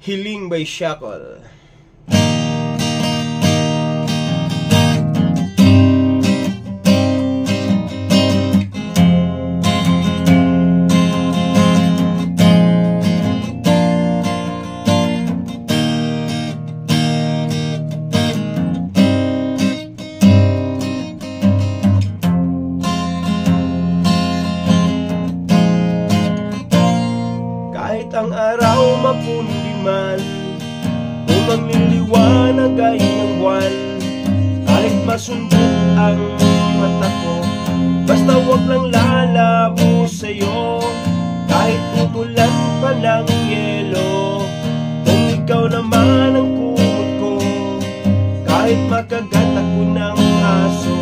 Hiling by Shackle. Kahit ang araw mapundi man, kung magliliwanag ay ng buwan, kahit masundot ang mata ko, basta wag lang lalabo sa'yo. Kahit umulan pa ng yelo, kung ikaw naman ang kumot ko, kahit makagat ako ng aso,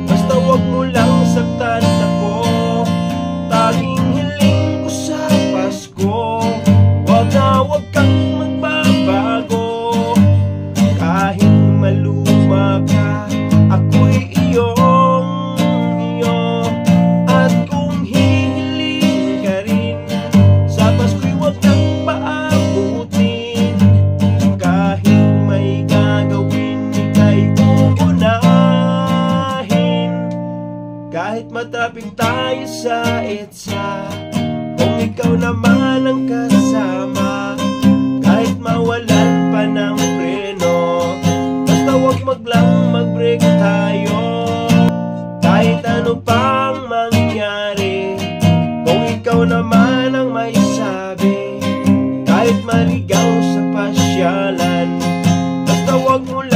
basta wag mo lang saktan ako. Tanging hiling ko sa Pasko, wag na wag kang magbabago. Kahit maluma ka, ako'y iyong iyo. At kung hihiling ka rin, sa Pasko'y wag kang paabutin. Kahit may gagawin, ika'y uunahin. Kahit matrapik tayo sa EDSA, kung ikaw naman ang kasama, kahit mawalan pa ng preno, basta wag mag-break tayo. Kahit ano pang mangyari, kung ikaw naman ang may sabi, kahit maligaw sa pasyalan, basta wag mo lang